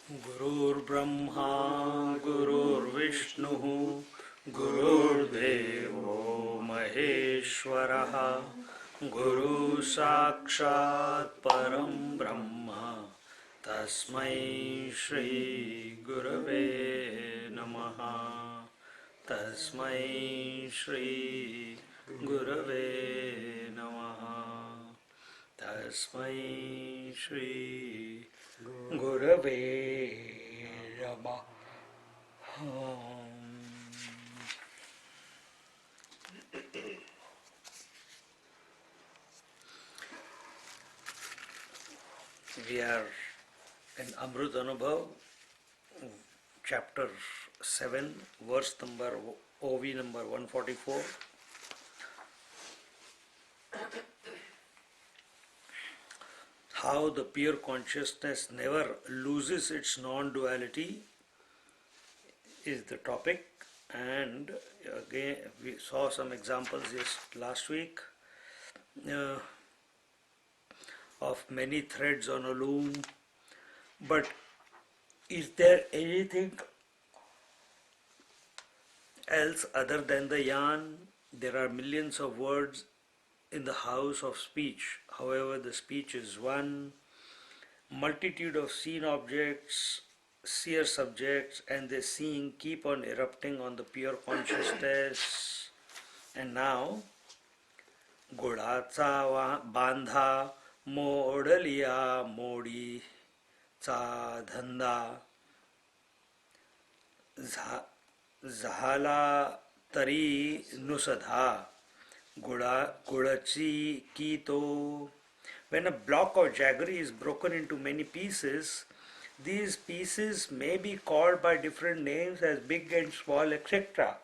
गुरुर्ब्रह्मा गुरुर्विष्णुः गुरुर्देवो महेश्वरः गुरु साक्षात् परं ब्रह्म तस्मै श्री गुरवे नमः तस्मै श्री गुरवे नमः तस्मै श्री गुरवे नमः. We are in Amrutanubhava, chapter 7, verse number OV number 144. How the pure consciousness never loses its non-duality is the topic, and again we saw some examples last week of many threads on a loom. But is there anything else other than the yarn? There are millions of words in the house of speech. However, the speech is one. Multitude of seen objects, seer subjects, and the seeing keep on erupting on the pure consciousness. And now, Godacha bandha modaliya modi cha dhanda झाला तरी नुसधा गुडाची की तो. When a block of jaggery is broken into many pieces, these pieces may be called by different names as big and small, etc.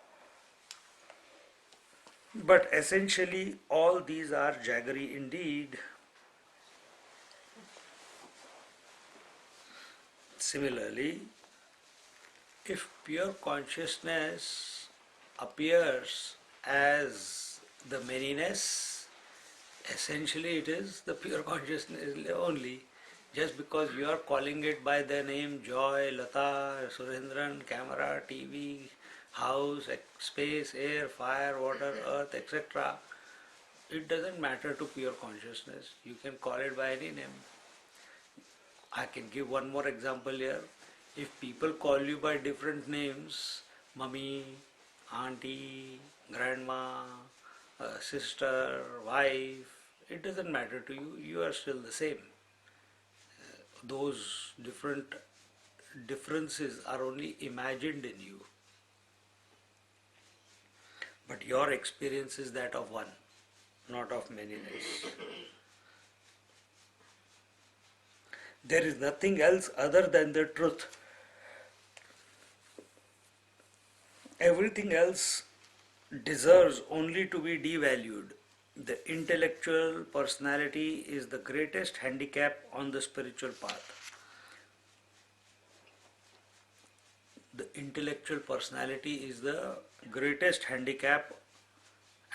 But essentially all these are jaggery indeed. Similarly, if pure consciousness appears as the manyness, essentially it is the pure consciousness only. Just because you are calling it by the name Joy, Lata, Surendran, camera, TV, house, space, air, fire, water, earth, etc., it doesn't matter to pure consciousness. You can call it by any name. I can give one more example here. If people call you by different names, mummy, auntie, grandma, sister, wife, it doesn't matter to you. You are still the same. Those differences are only imagined in you. But your experience is that of one, not of manyness. There is nothing else other than the truth. Everything else deserves only to be devalued. The intellectual personality is the greatest handicap on the spiritual path. The intellectual personality is the greatest handicap.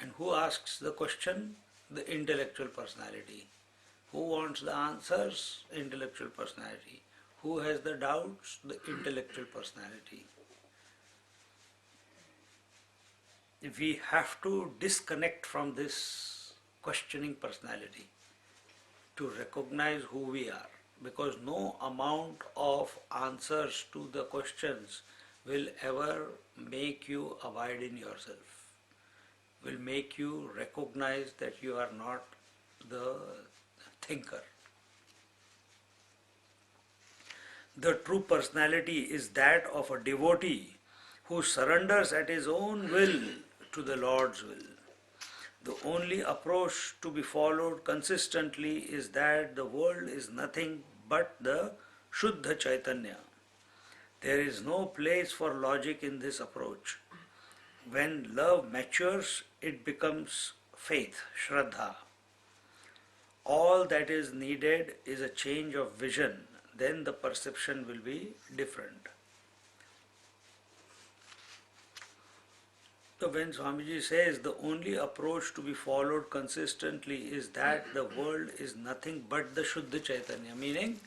And who asks the question? The intellectual personality. Who wants the answers? Intellectual personality. Who has the doubts? The intellectual personality. We have to disconnect from this questioning personality to recognize who we are, because no amount of answers to the questions will ever make you abide in yourself, will make you recognize that you are not the thinker. The true personality is that of a devotee who surrenders at his own will to the Lord's will. The only approach to be followed consistently is that the world is nothing but the Shuddha Chaitanya. There is no place for logic in this approach. When love matures, it becomes faith, Shraddha. All that is needed is a change of vision, then the perception will be different. So when Swamiji says the only approach to be followed consistently is that the world is nothing but the Shuddha Chaitanya, meaning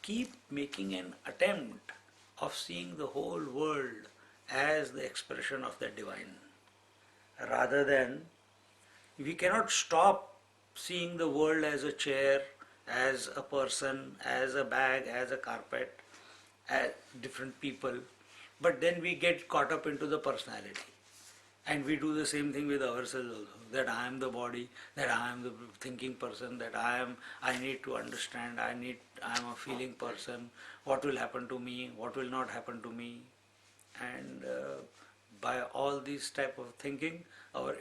keep making an attempt of seeing the whole world as the expression of the divine, rather than, we cannot stop seeing the world as a chair, as a person, as a bag, as a carpet, as different people, but then we get caught up into the personality. And we do the same thing with ourselves also, that I am the body, that I am the thinking person, that I need to understand, I am a feeling person, what will happen to me, what will not happen to me. And by all these type of thinking, our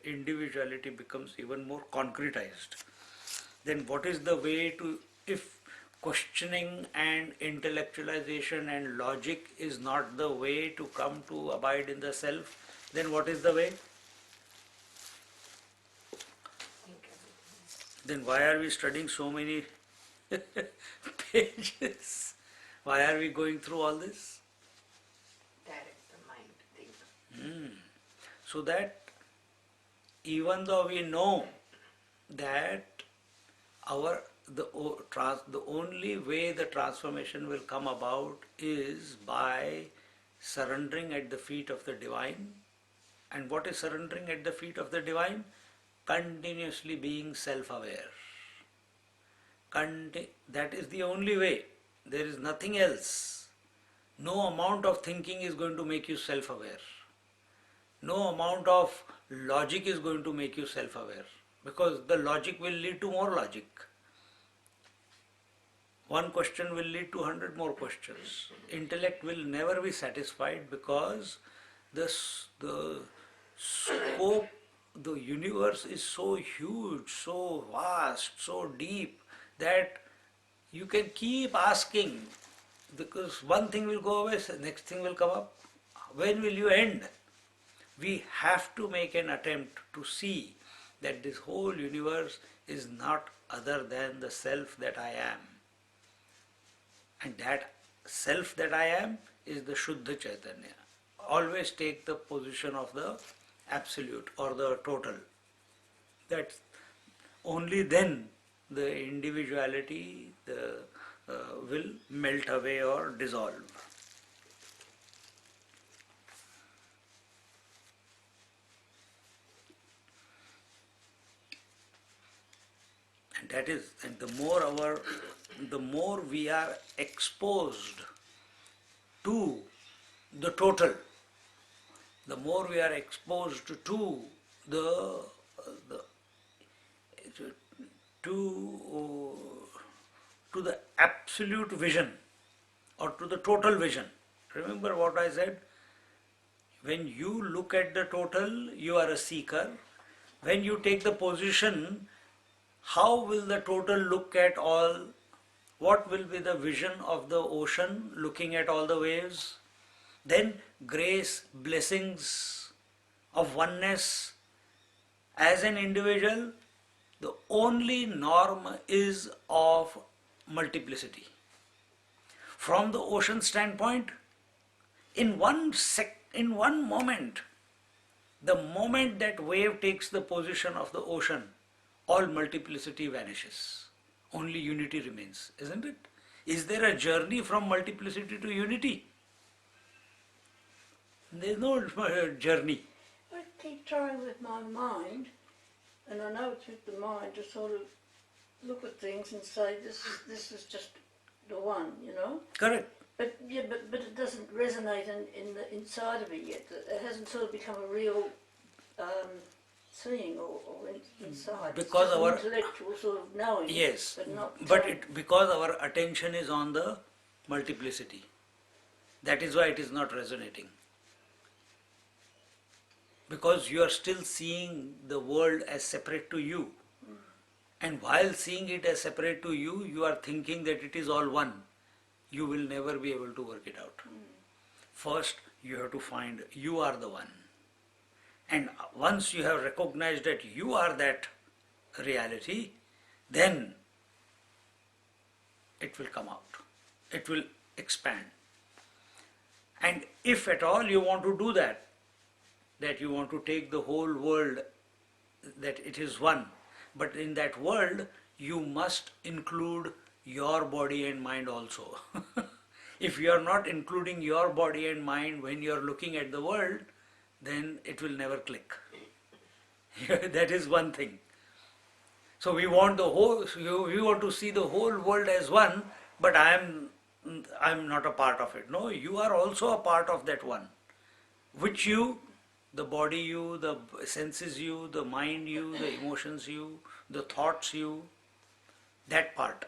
individuality becomes even more concretized. Then what is the way to, if questioning and intellectualization and logic is not the way to come to abide in the self, then what is the way? Then why are we studying so many pages? Why are we going through all this? Direct the mind, think. So that even though we know that the only way the transformation will come about is by surrendering at the feet of the divine. And what is surrendering at the feet of the divine? Continuously being self-aware. That is the only way. There is nothing else. No amount of thinking is going to make you self-aware. No amount of logic is going to make you self-aware, because the logic will lead to more logic. One question will lead to 100 more questions. Intellect will never be satisfied, because the scope, the universe is so huge, so vast, so deep, that you can keep asking, because one thing will go away, next thing will come up. When will you end? We have to make an attempt to see that this whole universe is not other than the self that I am. And that self that I am is the Shuddha Chaitanya. Always take the position of the absolute or the total. That only then the individuality will melt away or dissolve. And that is, and the more we are exposed to the total, the more we are exposed to the absolute vision or to the total vision. Remember what I said? When you look at the total, you are a seeker. When you take the position, how will the total look at all? What will be the vision of the ocean looking at all the waves? Then grace, blessings of oneness. As an individual, the only norm is of multiplicity. From the ocean standpoint, in one moment, the moment that wave takes the position of the ocean, all multiplicity vanishes. Only unity remains, isn't it? Is there a journey from multiplicity to unity? There is no journey. I keep trying with my mind, and I know it's with the mind to sort of look at things and say this is just the one, you know. Correct. But yeah, but it doesn't resonate in the inside of it yet. It hasn't sort of become a real seeing or inside. Because it's our intellectual sort of knowing. Yes, but not. but because our attention is on the multiplicity, that is why it is not resonating. Because you are still seeing the world as separate to you. And while seeing it as separate to you, you are thinking that it is all one. You will never be able to work it out. First, you have to find you are the one. And once you have recognized that you are that reality, then it will come out. It will expand. And if at all you want to do that you want to take the whole world, that it is one, but in that world you must include your body and mind also. If you are not including your body and mind when you are looking at the world, then it will never click. That is one thing. So we want we want to see the whole world as one, but I'm not a part of it. No, you are also a part of that one. Which you, the body you, the senses you, the mind you, the emotions you, the thoughts you, that part.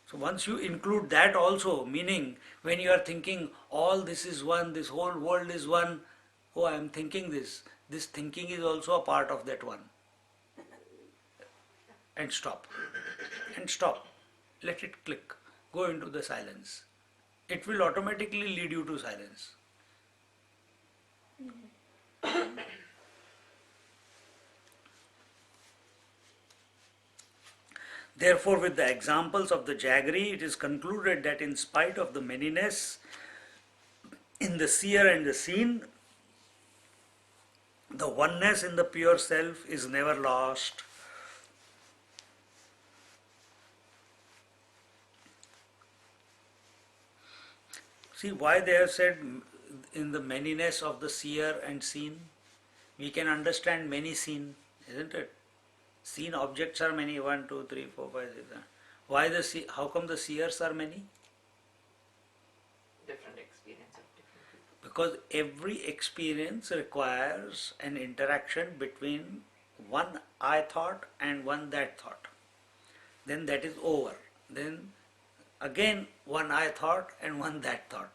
So once you include that also, meaning when you are thinking all this is one, this whole world is one, oh I am thinking this thinking is also a part of that one. And stop. And stop. Let it click. Go into the silence. It will automatically lead you to silence. Therefore, with the examples of the jaggery, it is concluded that in spite of the manyness in the seer and the seen, the oneness in the pure self is never lost. See why they have said in the manyness of the seer and seen? We can understand many seen, isn't it? Seen objects are many, 1, 2, 3, 4, 5, 6. Why how come the seers are many? Different experience of different people. Because every experience requires an interaction between one I thought and one that thought. Then that is over. Then again one I thought and one that thought.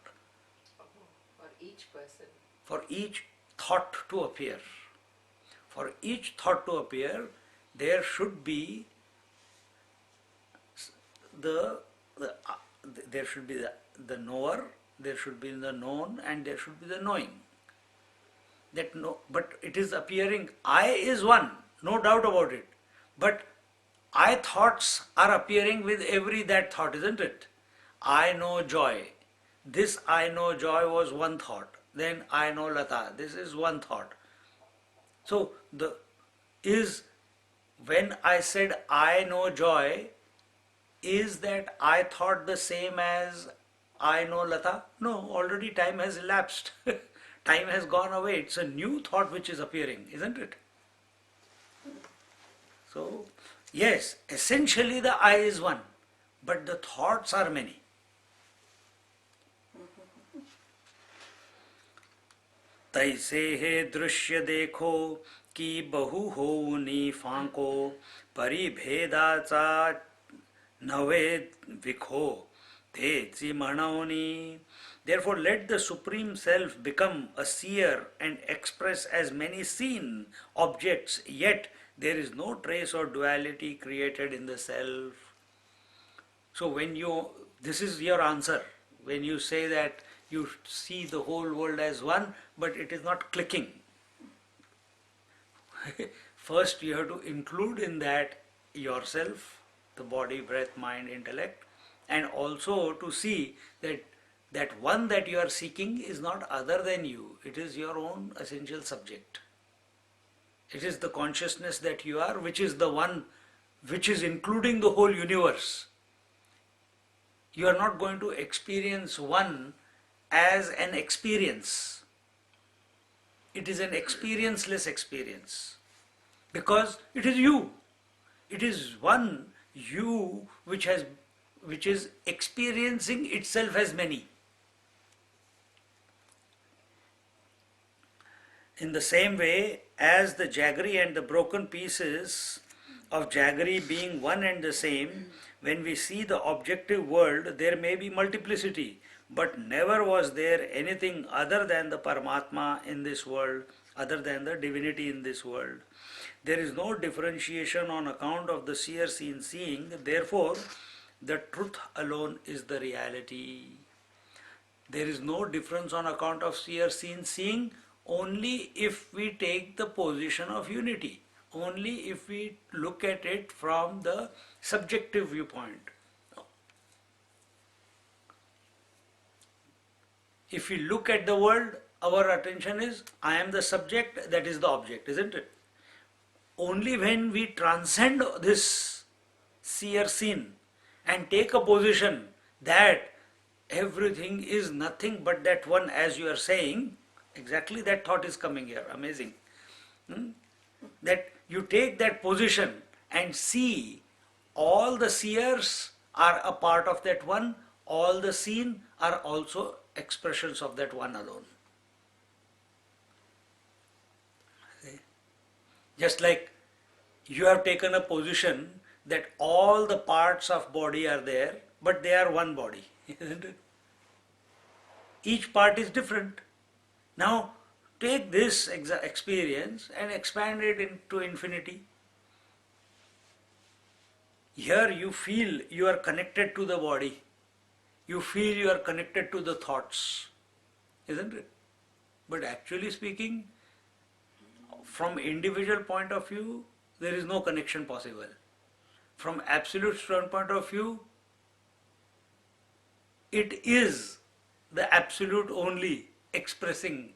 For each person. For each thought to appear. For each thought to appear, there should be there should be the knower, there should be the known, and there should be the knowing. That no, but it is appearing. I is one, no doubt about it. But I thoughts are appearing with every that thought, isn't it? I know joy. This I know joy was one thought. Then I know Lata. This is one thought. So the is when I said I know joy, is that I thought the same as I know Lata? No, already time has elapsed. Time has gone away. It's a new thought which is appearing, isn't it? So, yes, essentially the I is one, but the thoughts are many. तैसे हे दृश्य देखो कि बहु होऊनी फांको परिभेदाचा नवे Vikho Techi म्हणवनी. Therefore, let the Supreme Self become a seer and express as many seen objects, yet there is no trace or duality created in the Self. So this is your answer. When you say that you see the whole world as one, but it is not clicking. First you have to include in that yourself, the body, breath, mind, intellect, and also to see that that one that you are seeking is not other than you. It is your own essential subject. It is the consciousness that you are, which is the one which is including the whole universe. You are not going to experience one as an experience. It is an experienceless experience. Because it is you. It is one you which is experiencing itself as many. In the same way as the jaggery and the broken pieces of jaggery being one and the same, when we see the objective world, there may be multiplicity, but never was there anything other than the Paramatma in this world, other than the divinity in this world. There is no differentiation on account of the seer seen seeing, therefore the truth alone is the reality. There is no difference on account of seer seen seeing, only if we take the position of unity, only if we look at it from the subjective viewpoint. If we look at the world, our attention is, I am the subject, that is the object, isn't it? Only when we transcend this seer seen, and take a position that everything is nothing but that one, as you are saying, exactly that thought is coming here. Amazing. That you take that position and see all the seers are a part of that one, all the seen are also expressions of that one alone. See? Just like you have taken a position that all the parts of body are there, but they are one body, isn't it? Each part is different. Now take this experience and expand it into infinity. Here you feel you are connected to the body. You feel you are connected to the thoughts, isn't it? But actually speaking, from individual point of view, there is no connection possible. From absolute standpoint of view, it is the absolute only expressing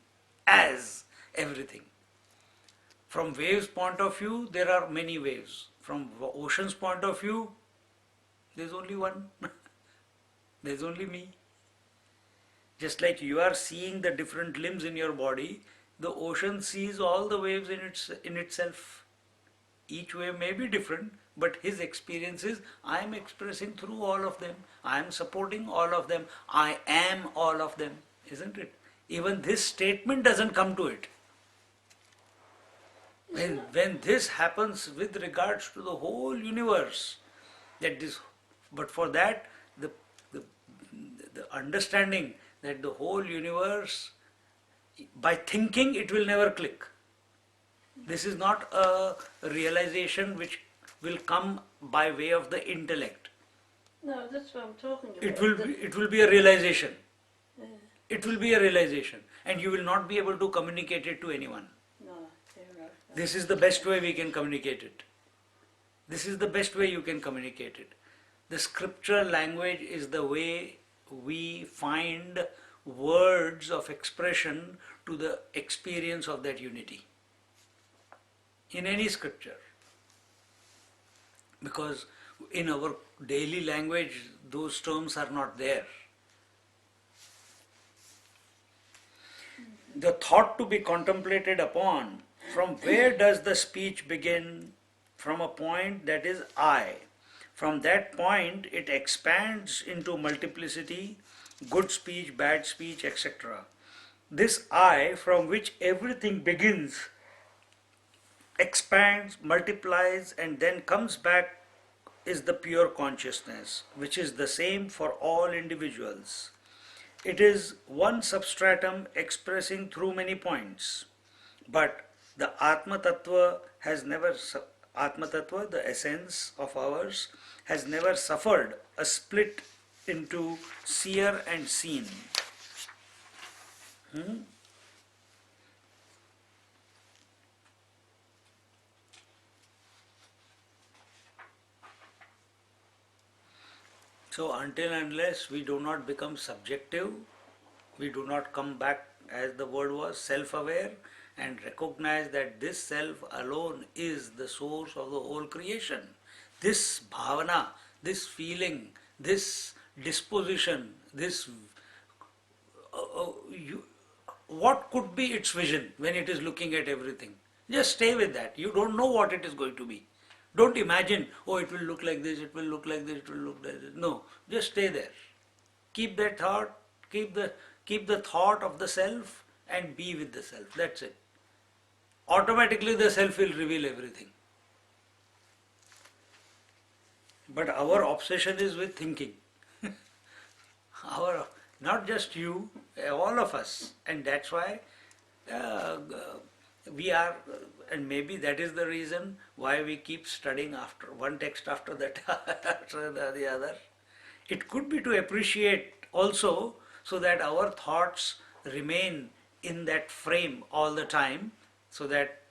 as everything. From waves point of view, there are many waves. From ocean's point of view, there is only one. There is only me. Just like you are seeing the different limbs in your body, the ocean sees all the waves in itself. Each wave may be different, but his experience is, I am expressing through all of them. I am supporting all of them. I am all of them, isn't it? Even this statement doesn't come to it. When this happens with regards to the whole universe, but for that, the, the understanding that the whole universe, by thinking, it will never click. This is not a realization which will come by way of the intellect. No, that's what I'm talking about. It will be a realization. Yeah. It will be a realization, and you will not be able to communicate it to anyone. No, you're right. This is the best way we can communicate it. This is the best way you can communicate it. The scriptural language is the way we find words of expression to the experience of that unity. In any scripture. Because in our daily language, those terms are not there. The thought to be contemplated upon, from where does the speech begin? From a point that is I. From that point, it expands into multiplicity, good speech, bad speech, etc. This I, from which everything begins, expands, multiplies, and then comes back, is the pure consciousness, which is the same for all individuals. It is one substratum expressing through many points, but the Atma Tattva has never, Atma Tattva, the essence of ours, has never suffered a split into seer and seen. So until and unless we do not become subjective, we do not come back, as the word was, self-aware, and recognize that this self alone is the source of the whole creation. This bhavana, this feeling, this disposition, this what could be its vision when it is looking at everything? Just stay with that. You don't know what it is going to be. Don't imagine, oh, it will look like this, it will look like this, it will look like this. No, just stay there. Keep that thought, keep the thought of the self and be with the self. That's it. Automatically the self will reveal everything. But our obsession is with thinking. Not just you, all of us. And that's why we are, and maybe that is the reason why we keep studying after one text after that after the other. It could be to appreciate also, so that our thoughts remain in that frame all the time, so that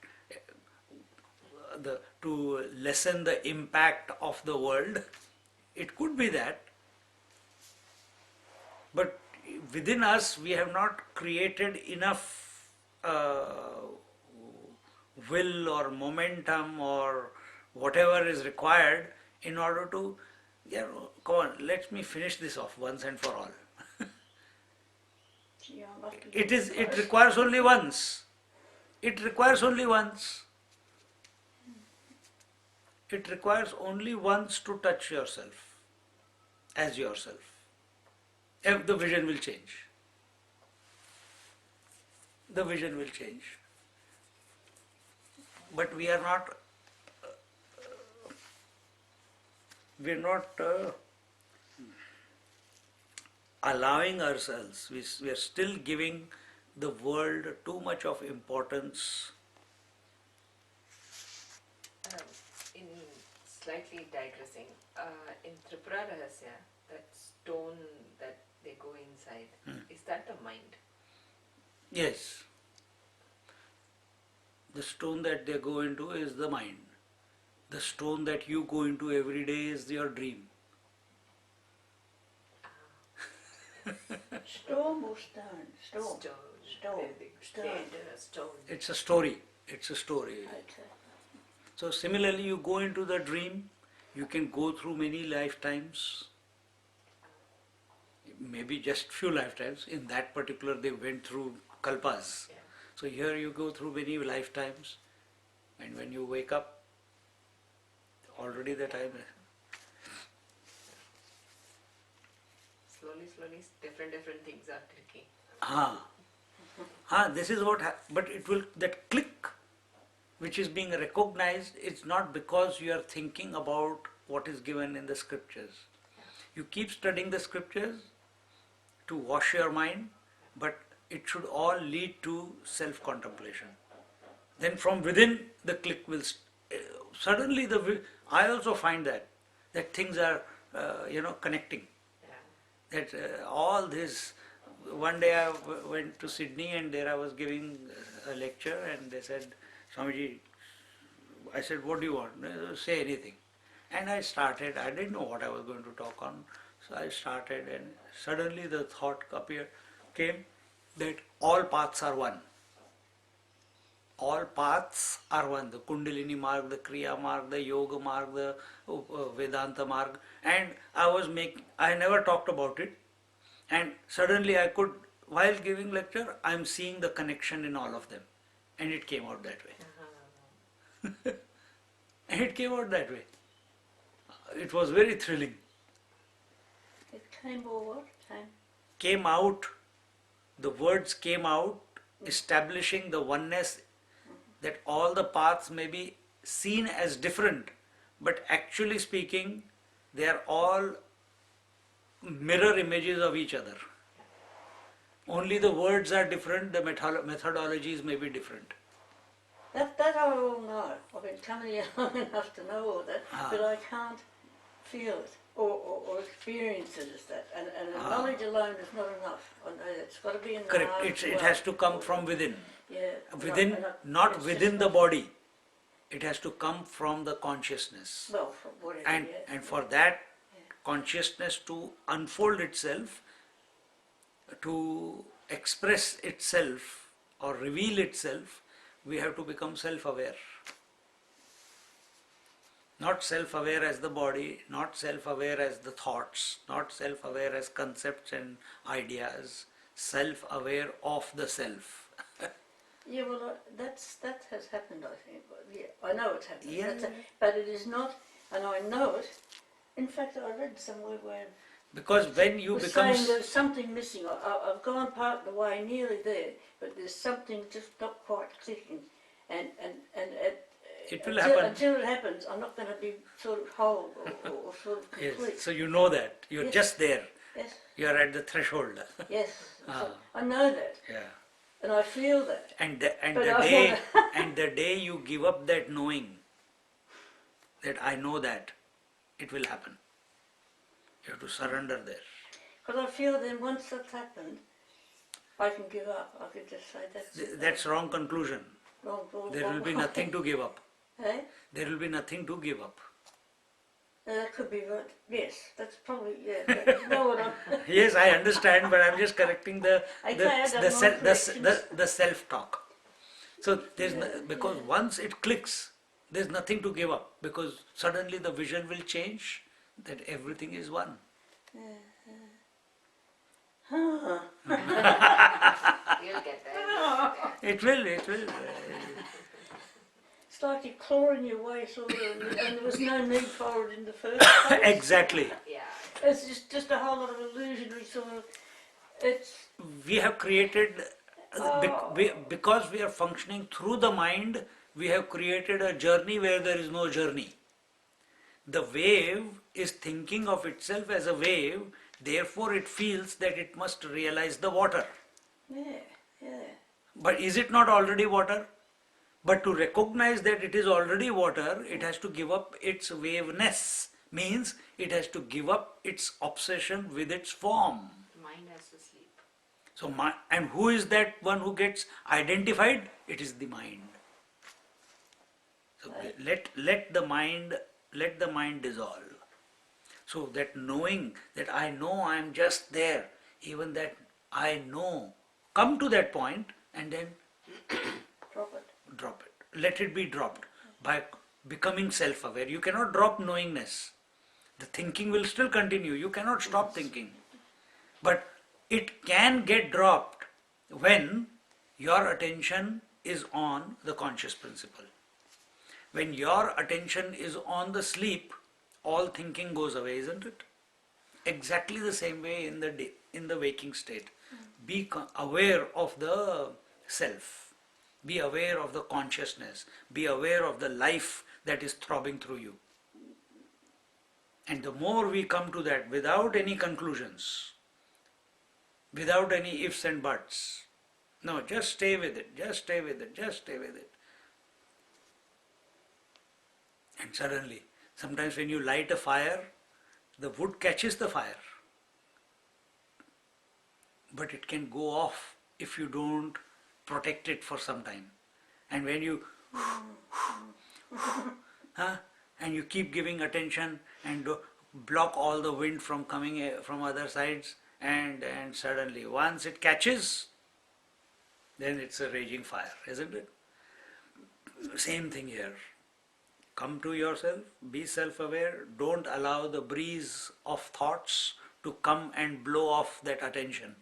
to lessen the impact of the world. It could be that. But within us we have not created enough will or momentum or whatever is required in order to Yeah, come on, let me finish this off once and for all. Yeah, I must be It requires only once. It requires only once. It requires only once to touch yourself as yourself. If the vision will change. The vision will change. But we are not allowing ourselves. We are still giving the world too much of importance. In slightly digressing, in Tripura Rahasya, that stone that they go inside, is that the mind? Yes. The stone that they go into is the mind. The stone that you go into every day is your dream. Storm or stone? Storm. Stone. They Stone. enter a stone. It's a story. It's a story. Okay. So similarly, you go into the dream, you can go through many lifetimes, maybe just few lifetimes. In that particular, they went through kalpas. Yeah. So here you go through many lifetimes, and when you wake up, already the time. Slowly, different things are clicking. This is what. But it will, that click, which is being recognized, it's not because you are thinking about what is given in the scriptures. You keep studying the scriptures to wash your mind, but it should all lead to self-contemplation. Then from within, the click will suddenly I also find that things are connecting. Yeah. That all this. One day I went to Sydney and there I was giving a lecture and they said, Swamiji, I said, what do you want? Say anything. And I started, I didn't know what I was going to talk on. So I started and suddenly the thought came that all paths are one. All paths are one. The Kundalini Marg, the Kriya Marg, the Yoga Marg, the Vedanta Marg. And I never talked about it. And suddenly I could, while giving lecture, I am seeing the connection in all of them. And it came out that way. And it came out that way. It was very thrilling. It came over, Came out, the words came out, establishing the oneness that all the paths may be seen as different, but actually speaking, they are all mirror images of each other. Only the words are different, the methodologies may be different. That I all know. I've been coming here long enough to know all that, but I can't feel it or experience it as that. And knowledge alone is not enough. I know that. It's got to be in the Correct, heart it as well. has to come from within. Yeah. Within, not within the body. It has to come from the consciousness. Well, from whatever, And for that consciousness to unfold itself, to express itself or reveal itself, we have to become self-aware. Not self-aware as the body, not self-aware as the thoughts, not self-aware as concepts and ideas, self-aware of the self. Yeah, well, that has happened, I think. Yeah, I know it's happened. Yeah. But it is not, and I know it. In fact, I read somewhere where Because when you was become... saying there's something missing. I've gone part of the way, nearly there, but there's something just not quite clicking. And It will happen. Until it happens, I'm not going to be sort of whole or sort of complete. Yes, so you know that. You're Yes. just there. Yes, You are at the threshold. yes. Ah. So I know that, Yeah. and I feel that. And the day you give up that knowing, that I know that, it will happen. You have to surrender there. Because I feel then once that's happened, I can give up. I could just say that's That's wrong conclusion. wrong. There will be nothing to give up. Eh? There will be nothing to give up. That could be right. Yes, that's probably, yeah. But you know what I'm... Yes, I understand, but I'm just correcting the self-talk. So because once it clicks, there's nothing to give up, because suddenly the vision will change, that everything is one. Huh. You'll get there. It will. It's like you're clawing your way sort of, and there was no need for it in the first place. Exactly. Yeah. It's just a whole lot of illusionary sort of, it's, We have created, because we are functioning through the mind, we have created a journey where there is no journey. The wave is thinking of itself as a wave, therefore it feels that it must realize the water. yeah. But is it not already water? But to recognize that it is already water, it has to give up its waveness. Means it has to give up its obsession with its form. The mind has to sleep. So, and who is that one who gets identified? It is the mind. So let the mind dissolve. So that knowing that I know I am just there, even that I know, come to that point and then drop it. Let it be dropped by becoming self-aware. You cannot drop knowingness. The thinking will still continue. You cannot stop thinking. But it can get dropped when your attention is on the conscious principle. When your attention is on the sleep, all thinking goes away, isn't it? Exactly the same way in the day, in the waking state. Be aware of the self. Be aware of the consciousness. Be aware of the life that is throbbing through you. And the more we come to that without any conclusions, without any ifs and buts, no, just stay with it, just stay with it, just stay with it. And suddenly, sometimes when you light a fire, the wood catches the fire. But it can go off if you don't protect it for some time. And when you and you keep giving attention and block all the wind from coming from other sides, and suddenly once it catches, then it's a raging fire, isn't it? Same thing here. Come to yourself, be self-aware, don't allow the breeze of thoughts to come and blow off that attention.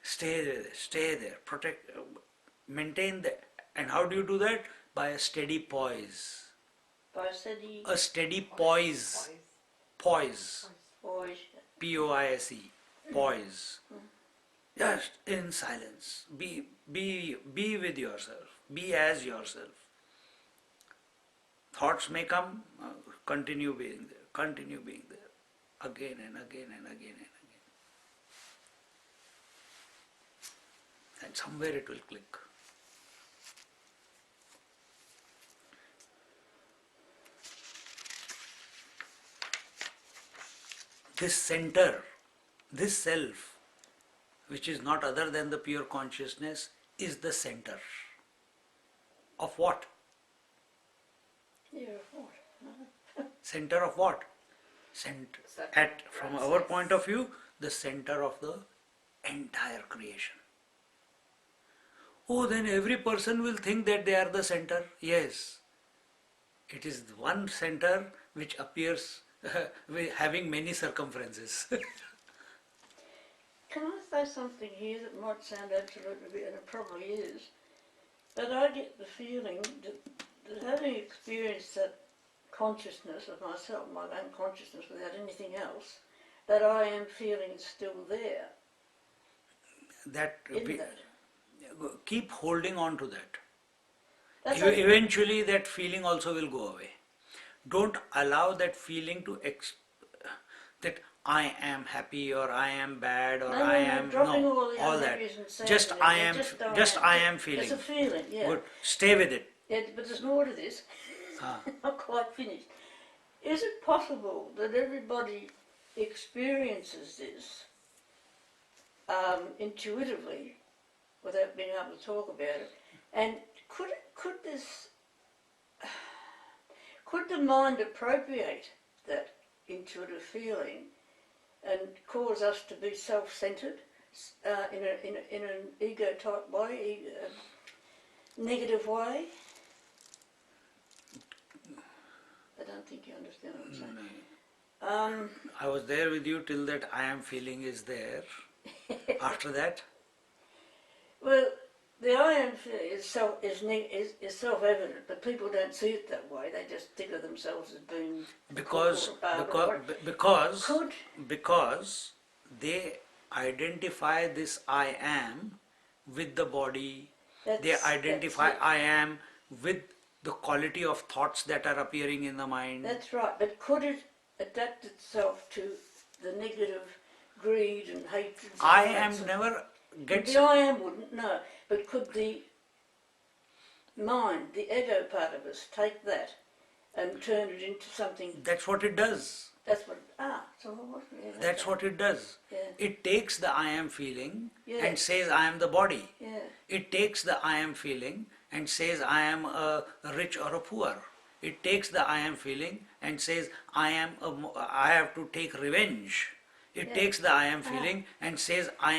Stay there, protect, maintain that. And how do you do that? By a steady poise. A steady poise. Poise. P-O-I-S-E. Poise. Just in silence. Be with yourself. Be as yourself. Thoughts may come, continue being there, again and again and again and again. And somewhere it will click. This center, this self, which is not other than the pure consciousness, is the center of what? Center of what? From our point of view, the center of the entire creation. Oh, then every person will think that they are the center. Yes. It is one center which appears having many circumferences. Can I say something here that might sound absolutely, and it probably is, but I get the feeling that having experienced that consciousness of myself, my own consciousness without anything else, that I am feeling is still there. Keep holding on to that. Eventually that feeling also will go away. Don't allow that feeling to that I am happy or I am bad or I am all that. Just I am feeling. It's a feeling, yeah. Good. Stay with it. Yeah, but there's more to this. Not quite finished. Is it possible that everybody experiences this intuitively without being able to talk about it? And could the mind appropriate that intuitive feeling and cause us to be self-centered in an ego-type way, negative way? I don't think you understand what I'm saying. I was there with you till that I am feeling is there. After that, Well, the I am is self-evident, but people don't see it that way. They just think of themselves as being because Could because they identify this I am with the body. They identify that's it. I am with the quality of thoughts that are appearing in the mind. That's right. But could it adapt itself to the negative greed and hatred? I am never gets. The I am wouldn't, no. But could the mind, the ego part of us, take that and turn it into something? That's what it does. That's what. So what? Yeah, That's okay. what it does. Yeah. It takes the I am feeling Yeah. and says I am the body. Yeah. It takes the I am feeling and says I am a rich or a poor. It takes the I am feeling and says I have to take revenge. It Yeah. takes the I am feeling and says I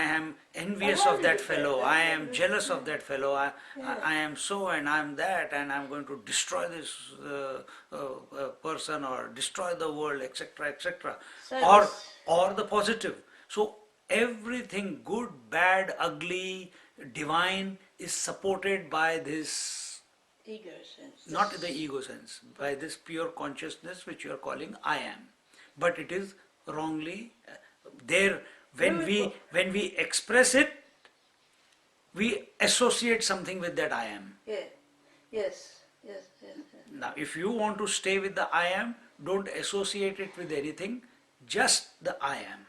am envious I of that wondered about fellow. that. I am jealous of that fellow. Yeah. I am so and I am that, and I am going to destroy this person or destroy the world, etc., etc. So Or this- or the positive. So everything good, bad, ugly, divine is supported by this, ego sense. not the ego sense, by this pure consciousness which you are calling I am. But it is wrongly there. When we express it, we associate something with that I am. Yeah. Yes. Yes. Yes. Yes. Now, if you want to stay with the I am, don't associate it with anything, just the I am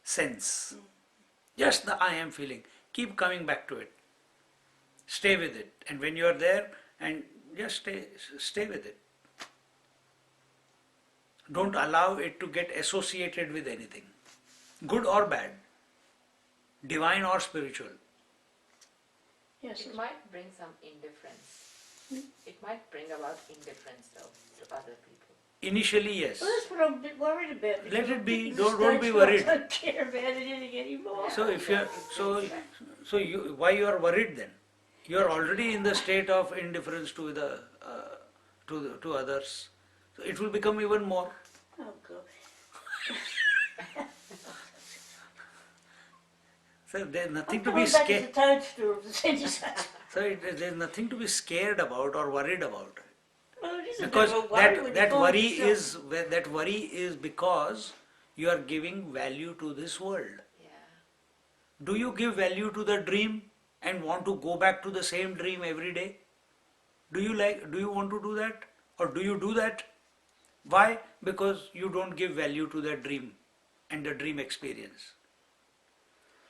sense, just the I am feeling. Keep coming back to it. Stay with it, and when you are there, and just stay with it. Don't allow it to get associated with anything, good or bad, divine or spiritual. Yes. It might bring some indifference. It might bring about indifference though to other people. Initially, yes. Well, that's what I'm a bit worried about. Let because it I'm be. getting to the Don't be stage where worried. I don't care about it anymore. So if you why you are worried then? You are already in the state of indifference to the to others. So it will become even more. Oh God. So there's nothing I'm to be going back scared. as a toadstool of the sentence. There's nothing to be scared about or worried about. Well, it is a Because bit of a worry when you that find worry yourself- that worry is because you are giving value to this world. Yeah. Do you give value to the dream and want to go back to the same dream every day? Do you want to do that? Or do you do that? Why? Because you don't give value to that dream and the dream experience.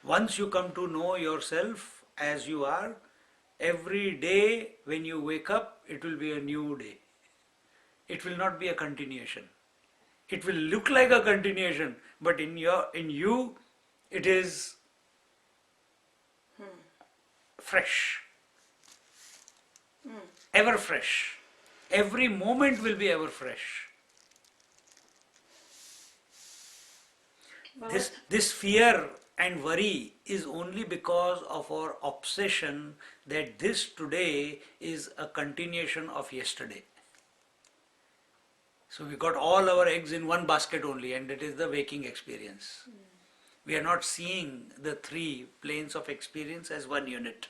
Once you come to know yourself as you are, every day when you wake up, it will be a new day. It will not be a continuation. It will look like a continuation, but in you, it is fresh. Ever fresh. Every moment will be ever fresh. Well, This fear and worry is only because of our obsession that this today is a continuation of yesterday. So we got all our eggs in one basket only, and that is the waking experience. We are not seeing the three planes of experience as one unit.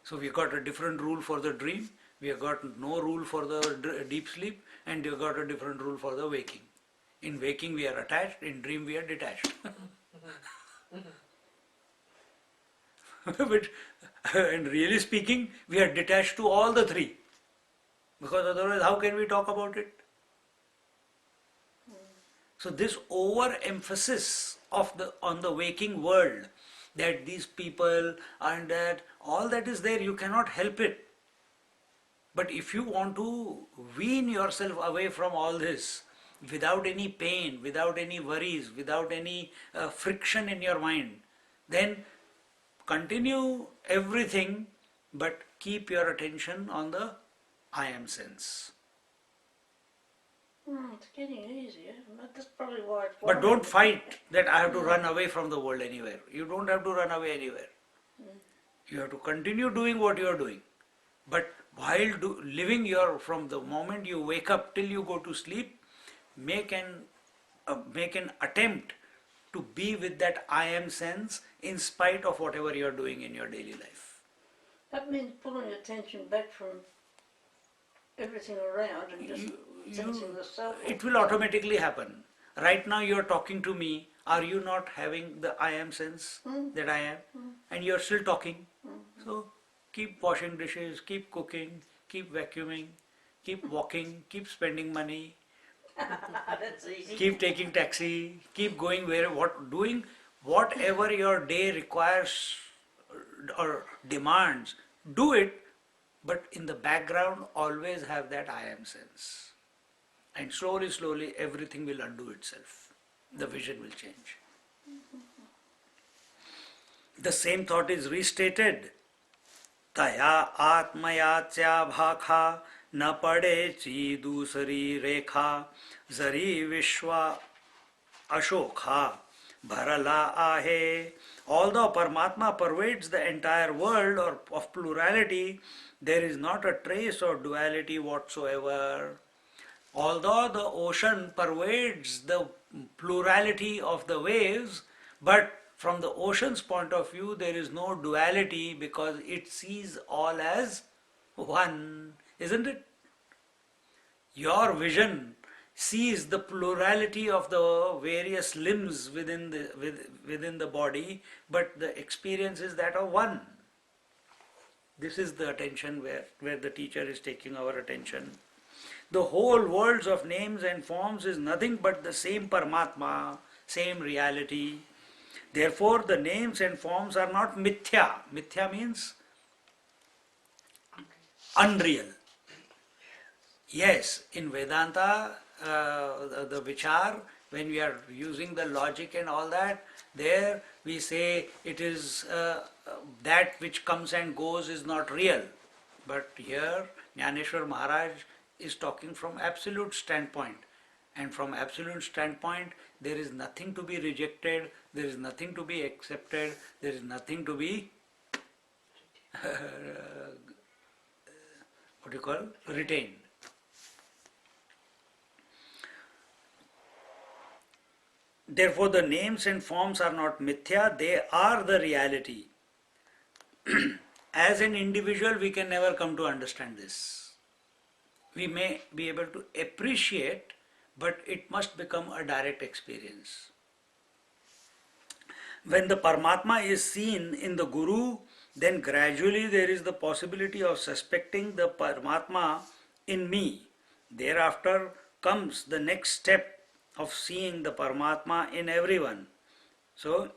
So we got a different rule for the dream, we have got no rule for the deep sleep, and we have got a different rule for the waking. In waking we are attached, in dream we are detached. But and really speaking, we are detached to all the three. Because otherwise how can we talk about it? So this overemphasis on the waking world, that these people and that all that is there, you cannot help it. But if you want to wean yourself away from all this, without any pain, without any worries, without any friction in your mind, then continue everything, but keep your attention on the I am sense. it's getting easier. That's probably why it's But don't worrying. fight that I have to run away from the world anywhere. You don't have to run away anywhere. You have to continue doing what you are doing. But while living from the moment you wake up till you go to sleep, make an attempt to be with that I am sense in spite of whatever you are doing in your daily life. That means pulling attention back from everything around and just sensing the self. It will automatically happen. Right now you are talking to me. Are you not having the I am sense that I am? And you are still talking. So keep washing dishes, keep cooking, keep vacuuming, keep walking, keep spending money, That's easy. keep taking taxi, keep going doing whatever your day requires or demands. Do it, but in the background always have that I am sense. And slowly everything will undo itself. The vision will change. The same thought is restated. Taya atmayatya bhakha na pade chi dusari rekha zari vishwa ashokha bharala ahe. Although Paramatma pervades the entire world of plurality, there is not a trace of duality whatsoever. Although the ocean pervades the plurality of the waves, but from the ocean's point of view, there is no duality because it sees all as one, isn't it? Your vision sees the plurality of the various limbs within the body, but the experience is that of one. This is the attention where the teacher is taking our attention. The whole worlds of names and forms is nothing but the same Paramatma, same reality. Therefore, the names and forms are not mithya. Mithya means unreal. Yes, in Vedanta, the Vichar, when we are using the logic and all that, there we say it is that which comes and goes is not real. But here, Jnaneshwar Maharaj is talking from absolute standpoint. And from absolute standpoint, there is nothing to be rejected, there is nothing to be accepted, there is nothing to be retained. Therefore, the names and forms are not mithya, they are the reality. As an individual, we can never come to understand this. We may be able to appreciate, but it must become a direct experience. When the Paramatma is seen in the Guru, then gradually there is the possibility of suspecting the Paramatma in me. Thereafter comes the next step of seeing the Paramatma in everyone. So,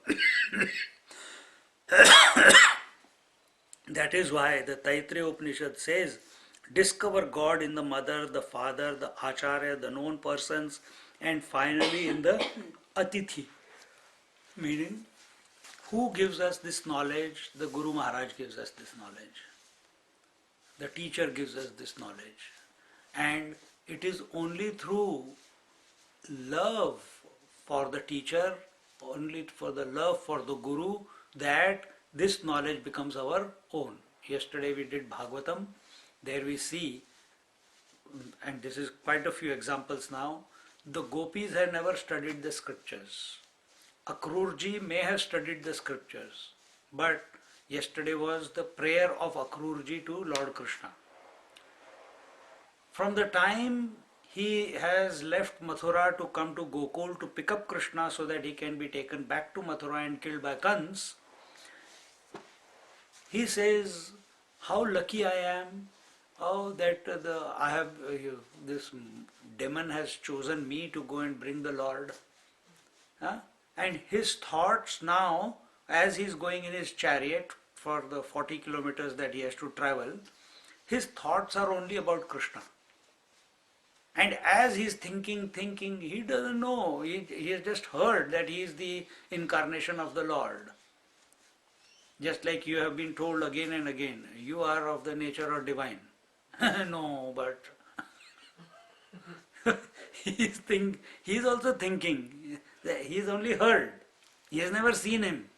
that is why the Taittiriya Upanishad says, discover God in the mother, the father, the acharya, the known persons, and finally in the atithi. Meaning, who gives us this knowledge? The Guru Maharaj gives us this knowledge. The teacher gives us this knowledge. And it is only through love for the teacher, only for the love for the Guru, that this knowledge becomes our own. Yesterday we did Bhagavatam. There we see, and this is quite a few examples now, the gopis have never studied the scriptures. Akrurji may have studied the scriptures, but yesterday was the prayer of Akrurji to Lord Krishna. From the time he has left Mathura to come to Gokul to pick up Krishna so that he can be taken back to Mathura and killed by Kans, he says, how lucky I am. Oh, that this demon has chosen me to go and bring the Lord. Huh? And his thoughts now, as he is going in his chariot for the 40 kilometers that he has to travel, his thoughts are only about Krishna. And as he is thinking, he doesn't know. He has just heard that he is the incarnation of the Lord. Just like you have been told again and again, you are of the nature of divine. No, but he is also thinking. He is only heard. He has never seen him.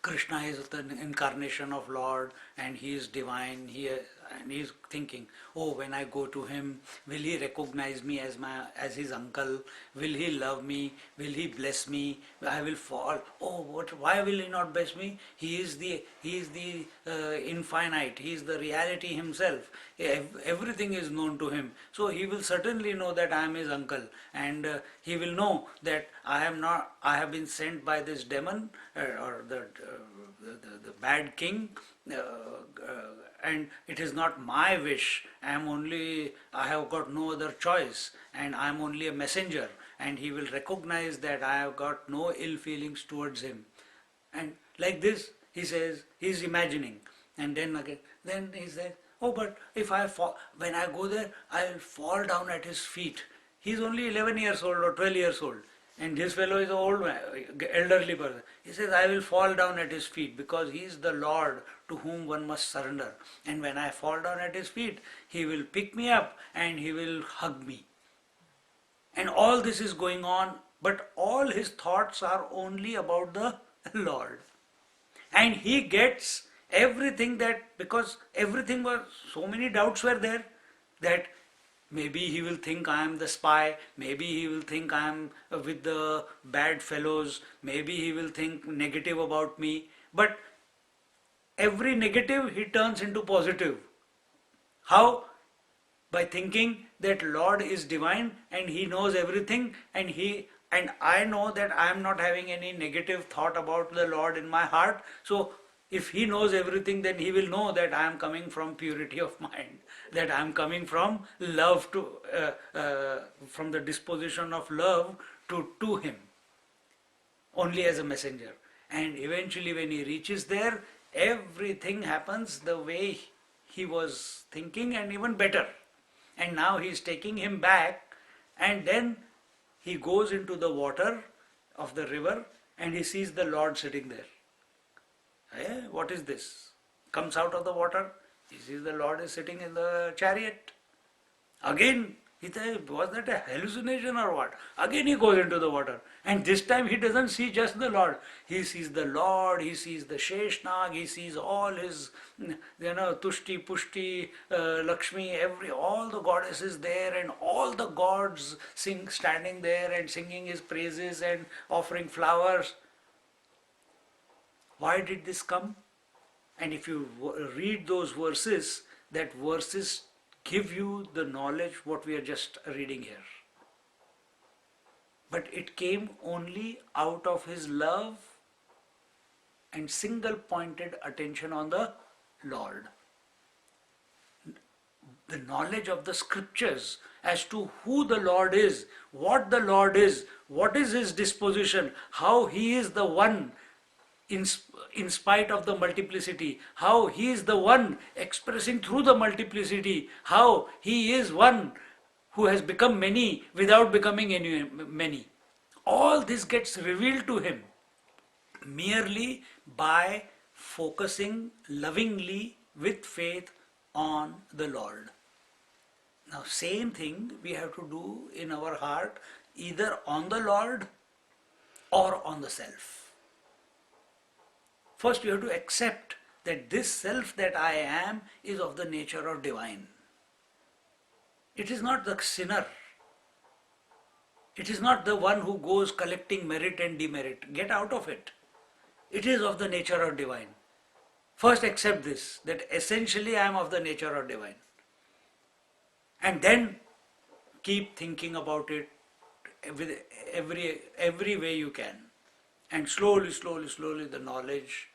Krishna is the incarnation of Lord and he is divine. and he's thinking, oh, when I go to him, will he recognize me as his uncle? Will he love me? Will he bless me? I will fall. Oh, what? Why will he not bless me? He is the infinite. He is the reality himself. Everything is known to him. So he will certainly know that I am his uncle, and he will know that I am not. I have been sent by this demon or the bad king, and it is not my wish. I have got no other choice, and I am only a messenger. And he will recognize that I have got no ill feelings towards him. And like this, he says, he is imagining. And then again, then he says, oh, but if I fall, when I go there, I will fall down at his feet. He is only 11 years old or 12 years old. And this fellow is an old man, elderly person. He says, I will fall down at his feet because he is the Lord to whom one must surrender. And when I fall down at his feet, he will pick me up and he will hug me. And all this is going on, but all his thoughts are only about the Lord. And he gets everything that, because everything was, so many doubts were there, that maybe he will think I am the spy, maybe he will think I am with the bad fellows, maybe he will think negative about me. But every negative he turns into positive. How? By thinking that Lord is divine and he knows everything, and I know that I am not having any negative thought about the Lord in my heart. So if he knows everything, then he will know that I am coming from purity of mind, that I am coming from love from the disposition of love to him, only as a messenger. And eventually when he reaches there, everything happens the way he was thinking and even better. And now he is taking him back, and then he goes into the water of the river and he sees the Lord sitting there. What is this? Comes out of the water, he sees the Lord is sitting in the chariot. Again, he says, was that a hallucination or what? Again he goes into the water. And this time he doesn't see just the Lord. He sees the Lord, he sees the Sheshnag, he sees all his, Tushti, Pushti, Lakshmi, all the goddesses there, and all the gods standing there and singing his praises and offering flowers. Why did this come? And if you read those verses, that verses give you the knowledge what we are just reading here. But it came only out of his love and single pointed attention on the Lord. The knowledge of the scriptures as to who the Lord is, what the Lord is, what is his disposition, how he is the one in spite of the multiplicity, how he is the one expressing through the multiplicity, how he is one who has become many without becoming many. All this gets revealed to him merely by focusing lovingly with faith on the Lord. Now, same thing we have to do in our heart, either on the Lord or on the self. First, you have to accept that this self that I am is of the nature of divine. It is not the sinner. It is not the one who goes collecting merit and demerit. Get out of it. It is of the nature of divine. First accept this, that essentially I am of the nature of divine. And then keep thinking about it with every way you can. And slowly the knowledge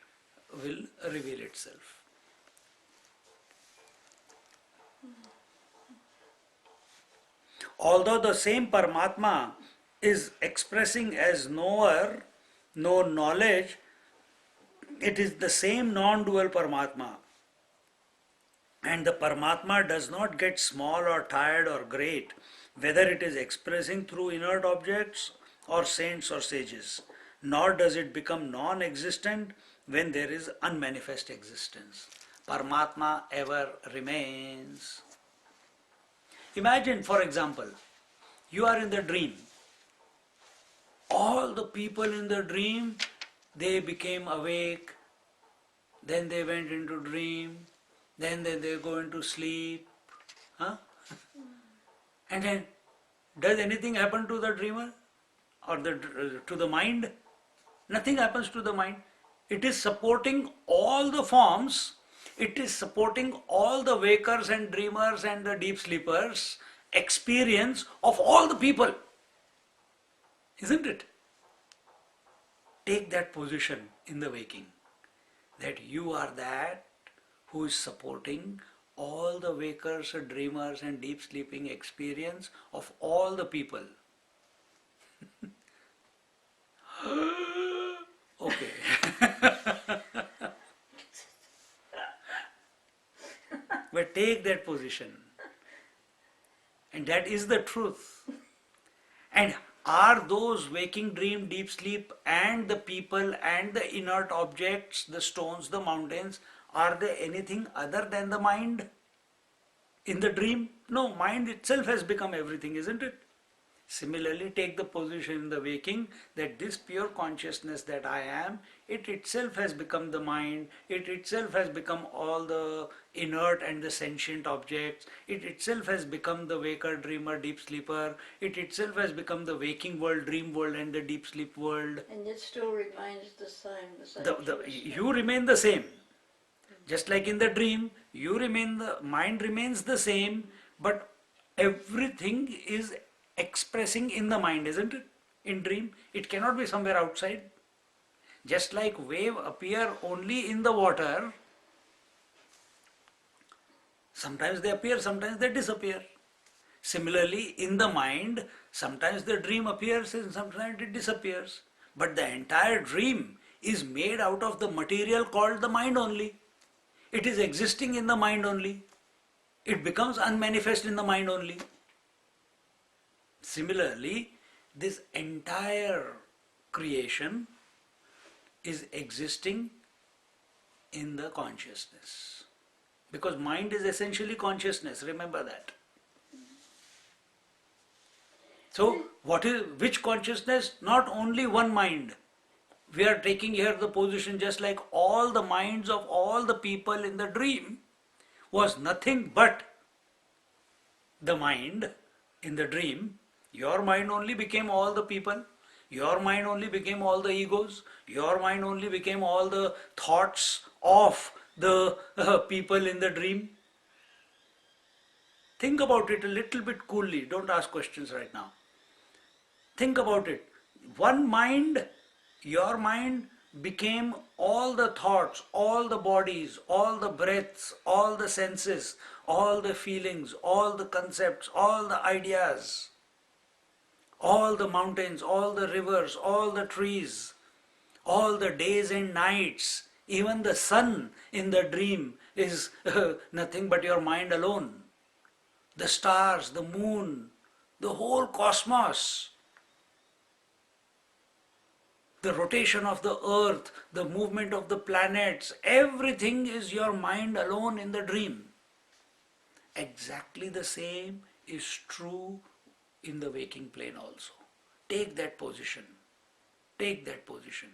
will reveal itself. Although the same Paramatma is expressing as knower, no knowledge, it is the same non-dual Paramatma. And the Paramatma does not get small or tired or great, whether it is expressing through inert objects or saints or sages. Nor does it become non-existent when there is unmanifest existence. Paramatma ever remains. Imagine, for example, you are in the dream. All the people in the dream, they became awake, then they went into dream, then they go into sleep. Huh? And then, does anything happen to the dreamer or to the mind? Nothing happens to the mind. It is supporting all the forms. It is supporting all the wakers and dreamers and the deep sleepers experience of all the people. Isn't it? Take that position in the waking, that you are that who is supporting all the wakers, dreamers and deep sleeping experience of all the people. Okay. But take that position. And that is the truth. And are those waking, dream, deep sleep and the people and the inert objects, the stones, the mountains, are they anything other than the mind in the dream? No, mind itself has become everything, isn't it? Similarly, take the position in the waking that this pure consciousness that I am, it itself has become the mind, it itself has become all the inert and the sentient objects, it itself has become the waker, dreamer, deep sleeper, it itself has become the waking world, dream world and the deep sleep world. And it still remains the same. You remain the same. Just like in the dream, the mind remains the same, but everything is expressing in the mind, isn't it? In dream, it cannot be somewhere outside. Just like wave appear only in the water, sometimes they appear, sometimes they disappear. Similarly, in the mind, sometimes the dream appears and sometimes it disappears. But the entire dream is made out of the material called the mind only. It is existing in the mind only. It becomes unmanifest in the mind only. Similarly, this entire creation is existing in the consciousness. Because mind is essentially consciousness, remember that. So, which consciousness? Not only one mind. We are taking here the position just like all the minds of all the people in the dream was nothing but the mind in the dream. Your mind only became all the people. Your mind only became all the egos. Your mind only became all the thoughts of the people in the dream. Think about it a little bit coolly. Don't ask questions right now. Think about it. One mind, your mind became all the thoughts, all the bodies, all the breaths, all the senses, all the feelings, all the concepts, all the ideas, all the mountains, all the rivers, all the trees, all the days and nights, even the sun in the dream is nothing but your mind alone. The stars, the moon, the whole cosmos, the rotation of the earth, the movement of the planets, everything is your mind alone in the dream. Exactly the same is true in the waking plane also. Take that position. Take that position.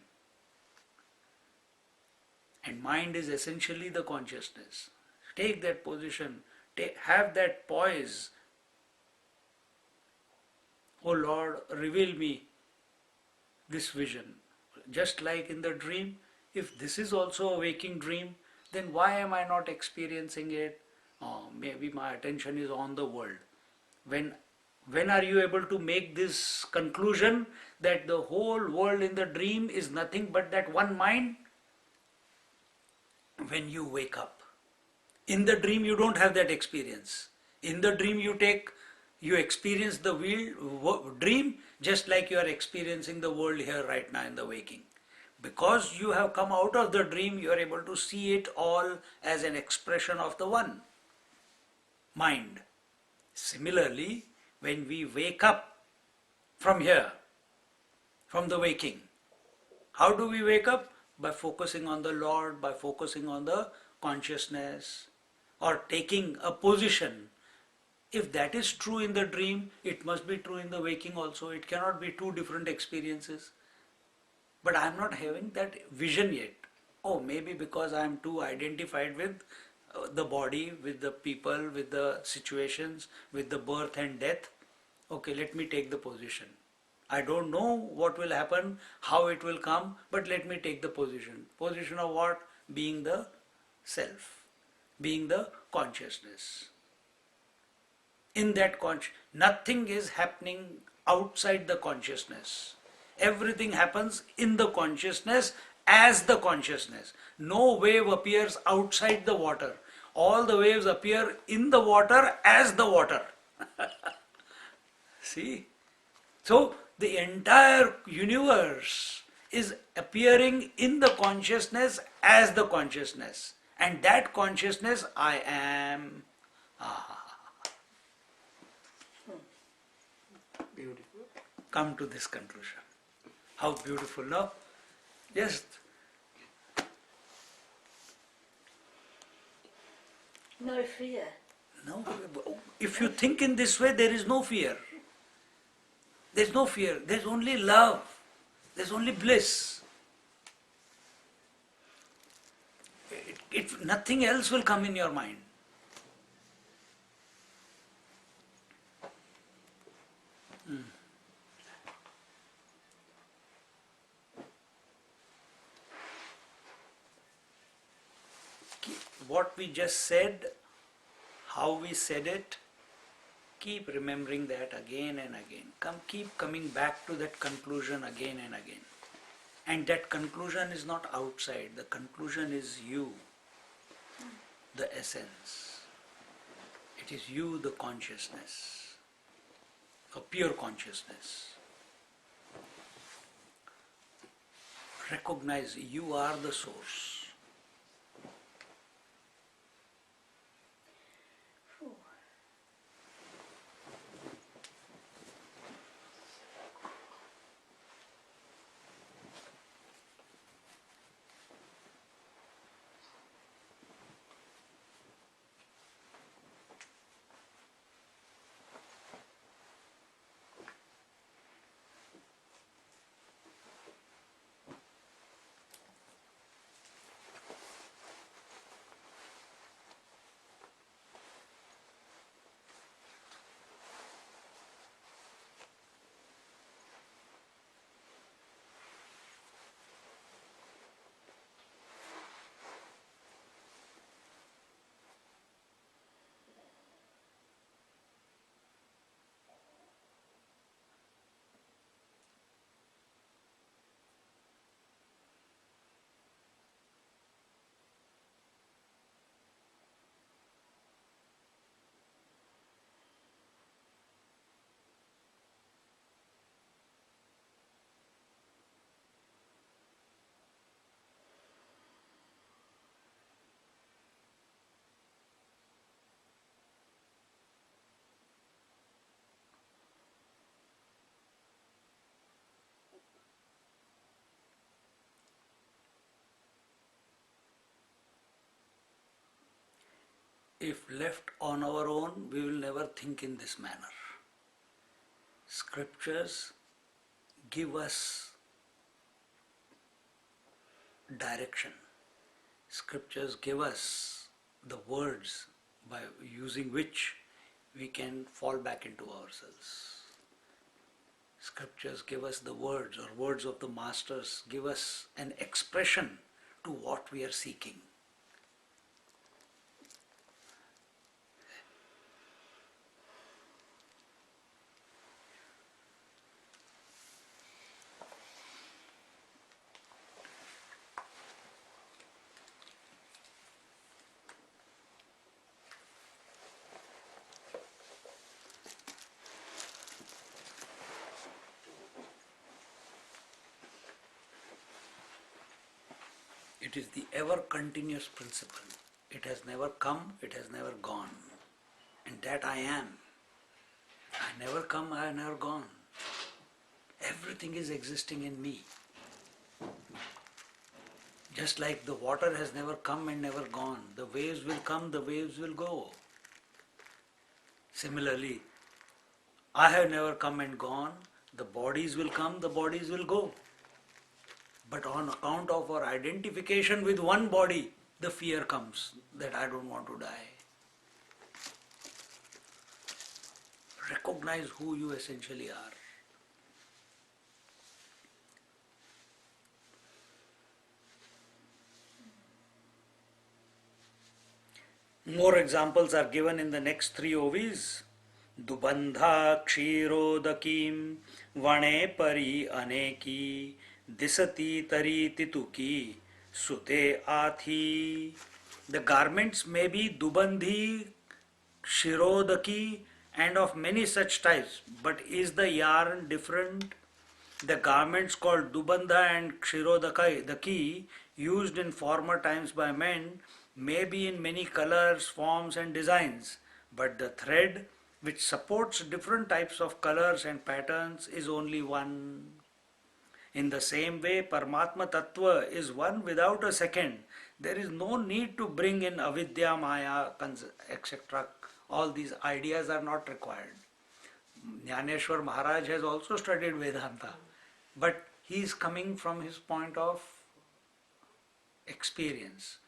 And mind is essentially the consciousness. Take that position. Have that poise. Oh Lord, reveal me this vision. Just like in the dream, if this is also a waking dream, then why am I not experiencing it? Oh, maybe my attention is on the world. When are you able to make this conclusion that the whole world in the dream is nothing but that one mind? When you wake up. In the dream you don't have that experience. In the dream you experience the dream just like you are experiencing the world here right now in the waking. Because you have come out of the dream, you are able to see it all as an expression of the one mind. Similarly, when we wake up from here, from the waking, how do we wake up? By focusing on the Lord, by focusing on the consciousness, or taking a position. If that is true in the dream, it must be true in the waking also. It cannot be two different experiences. But I am not having that vision yet. Oh, maybe because I am too identified with the body, with the people, with the situations, with the birth and death. Okay, let me take the position. I don't know what will happen, how it will come, but let me take the position. Position of what? Being the self, being the consciousness. In that nothing is happening outside the consciousness. Everything happens in the consciousness as the consciousness. No wave appears outside the water. All the waves appear in the water as the water. See? So the entire universe is appearing in the consciousness as the consciousness. And that consciousness I am. Beautiful. Come to this conclusion. How beautiful, no? Just no fear. no. If you think in this way, there is no fear. There's no fear. There's only love. There's only bliss. Nothing else will come in your mind. What we just said, how we said it, keep remembering that again and again. Keep coming back to that conclusion again and again. And that conclusion is not outside. The conclusion is you, the essence. It is you, the consciousness, a pure consciousness. Recognize you are the source. If left on our own, we will never think in this manner. Scriptures give us direction. Scriptures give us the words by using which we can fall back into ourselves. Scriptures give us the words, or words of the masters give us an expression to what we are seeking. It is the ever continuous principle. It has never come, it has never gone. And that I am. I never come, I have never gone. Everything is existing in me. Just like the water has never come and never gone. The waves will come, the waves will go. Similarly, I have never come and gone. The bodies will come, the bodies will go. But on account of our identification with one body, the fear comes that I don't want to die. Recognize who you essentially are. More examples are given in the next three OVs. Dubandha kshirodakim vane pari aneki disati tari tituki sute athi. The garments may be dubandhi, shirodaki and of many such types, but is the yarn different? The garments called dubandha and kshirodaki used in former times by men may be in many colors, forms and designs, but the thread which supports different types of colors and patterns is only one. In the same way, Paramatma Tattva is one without a second. There is no need to bring in avidya, maya, etc. All these ideas are not required. Jnaneshwar Maharaj has also studied Vedanta, but he is coming from his point of experience.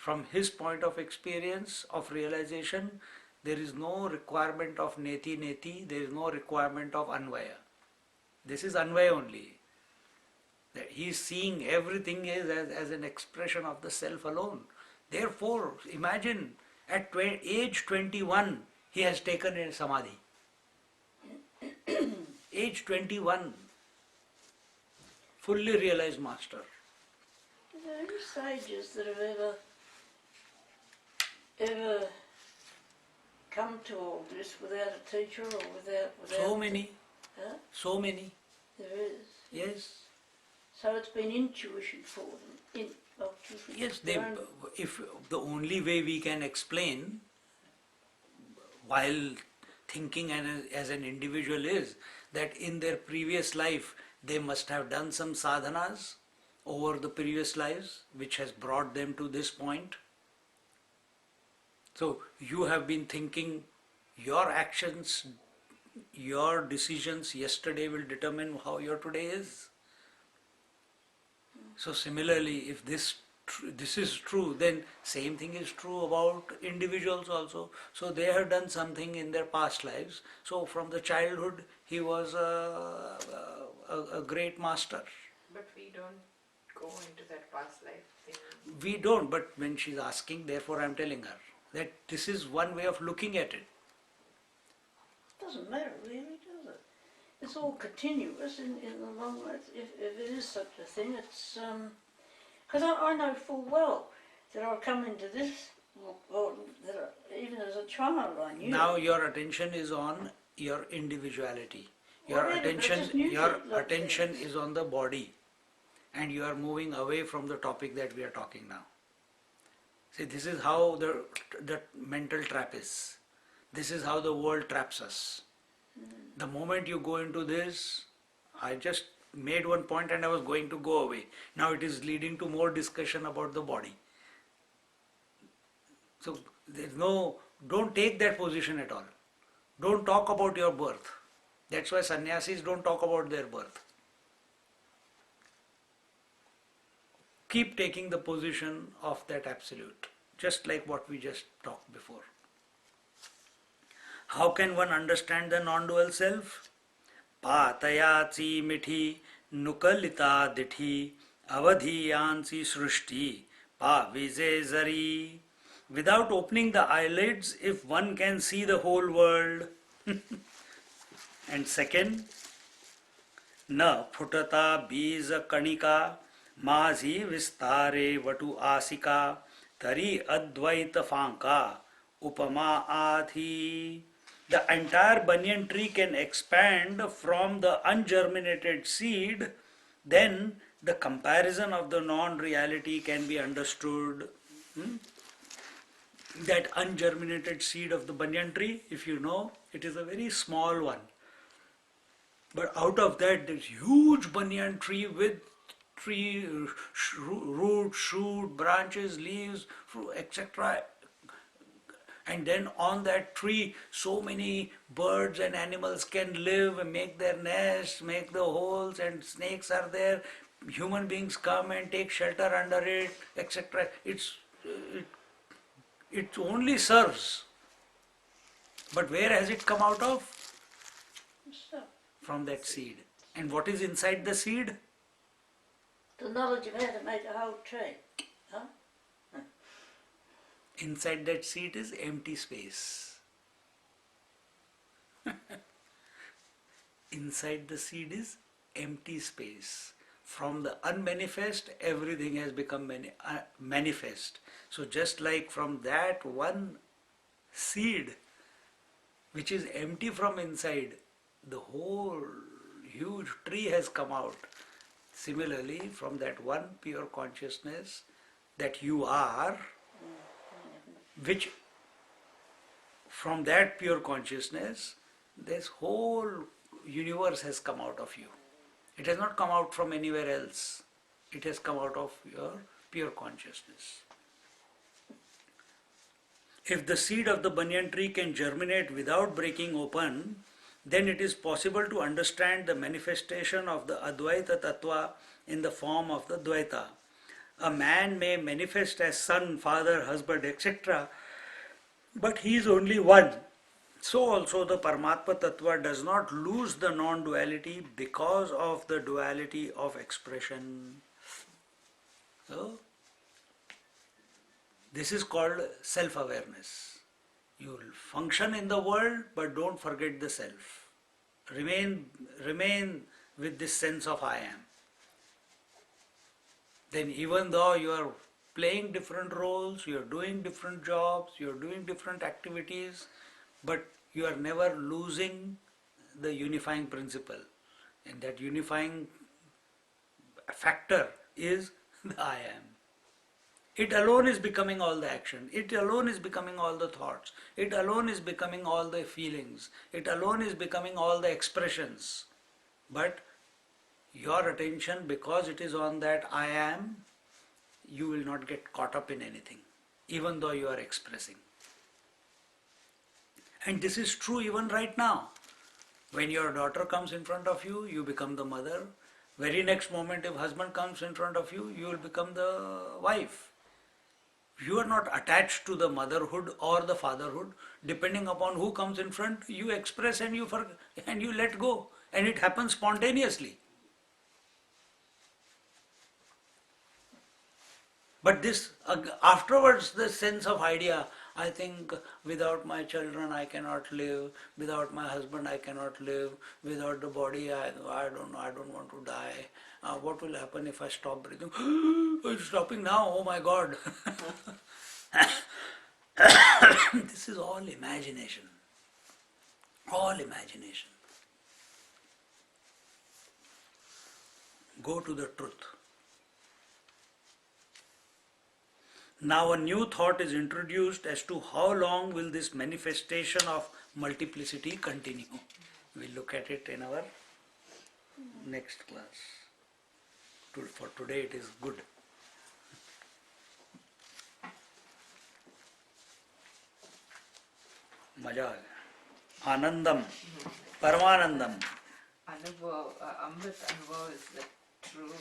From his point of experience, of realization, there is no requirement of neti neti, there is no requirement of anvaya. This is anvaya only. That he is seeing everything as an expression of the self alone. Therefore, imagine at age 21, he has taken a samadhi. Age 21, fully realized master. Are there any sages that have ever come to all this without a teacher or without So many. Huh? So many. There is. Yes. So it's been intuition for them. Yes, if the only way we can explain while thinking as an individual is that in their previous life they must have done some sadhanas over the previous lives which has brought them to this point. So you have been thinking your actions, your decisions yesterday will determine how your today is. So similarly, if this is true, then same thing is true about individuals also. So they have done something in their past lives. So from the childhood, he was a great master. But we don't go into that past life thing. We don't, but when she's asking, therefore I'm telling her that this is one way of looking at it. Doesn't matter really, does it? It's all continuous in the long run. If it is such a thing, it's because I know full well that I'll come into this, or that even as a child I knew. Now your attention is on your individuality. Your Well, yeah, attention is on the body, and you are moving away from the topic that we are talking now. See, this is how the mental trap is. This is how the world traps us. The moment you go into this, I just made one point and I was going to go away. Now it is leading to more discussion about the body. So don't take that position at all. Don't talk about your birth. That's why sannyasis don't talk about their birth. Keep taking the position of that absolute, just like what we just talked before. How can one understand the non-dual self? Patayachi mithi nukalita dithi avadhiyansi srushti pa vise zari. Without opening the eyelids, if one can see the whole world. And second, na phutata bija kanika mazi vistare vatu asika tari advaita fanka upama athi. The entire banyan tree can expand from the ungerminated seed, then the comparison of the non-reality can be understood. That ungerminated seed of the banyan tree, if you know, it is a very small one. But out of that, this huge banyan tree with tree root, shoot, branches, leaves, fruit, etc. And then on that tree, so many birds and animals can live and make their nests, make the holes, and snakes are there. Human beings come and take shelter under it, etc. It's it only serves. But where has it come out of? So, From that seed. And what is inside the seed? the knowledge of how to make a whole tree. Huh? Inside that seed is empty space. Inside the seed is empty space. From the unmanifest, everything has become manifest. So just like from that one seed, which is empty from inside, the whole huge tree has come out. Similarly, from that one pure consciousness that you are, which from that pure consciousness, this whole universe has come out of you. It has not come out from anywhere else. It has come out of your pure consciousness. If the seed of the banyan tree can germinate without breaking open, then it is possible to understand the manifestation of the Advaita Tattva in the form of the Dvaita. A man may manifest as son, father, husband, etc., but he is only one. So also the Paramatma Tattva does not lose the non-duality because of the duality of expression. So, this is called self-awareness. You will function in the world, but don't forget the self. Remain with this sense of I am. Then even though you are playing different roles, you are doing different jobs, you are doing different activities, but you are never losing the unifying principle. And that unifying factor is the I am. It alone is becoming all the action. It alone is becoming all the thoughts. It alone is becoming all the feelings. It alone is becoming all the expressions. But your attention, because it is on that I am, you will not get caught up in anything, even though you are expressing. And this is true even right now. When your daughter comes in front of you, you become the mother. Very next moment, if husband comes in front of you, you will become the wife. You are not attached to the motherhood or the fatherhood. Depending upon who comes in front, you express and you let go. And it happens spontaneously. But this, afterwards, the sense of idea, I think without my children I cannot live, without my husband I cannot live, without the body I don't want to die. What will happen if I stop breathing? I'm stopping now, oh my God. This is all imagination. All imagination. Go to the truth. Now a new thought is introduced as to how long will this manifestation of multiplicity continue. We'll look at it in our next class. For today it is good. मजा आ गया. आनंदम, परमानंदम. Amrit Anubhava is the true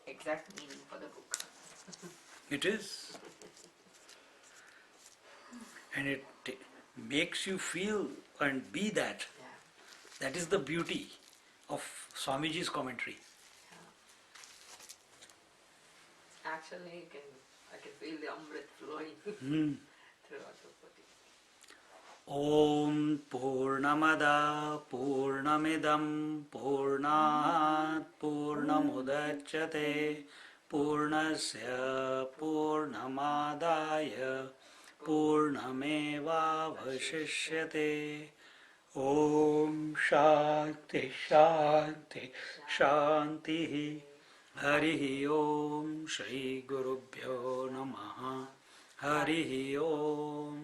exact meaning for the book. It is. And it makes you feel and be that. Yeah. That is the beauty of Swamiji's commentary. Yeah. Actually, I can feel the Amrit flowing throughout the body. Om Purnamada Purnamidam Purnat Purnamudachyate Purnasya Purnamadaya Purnameva Vashishyate. Om Shanti Shanti Shanti. Harihi Om Shri Gurubhyo Namaha. Harihi Om.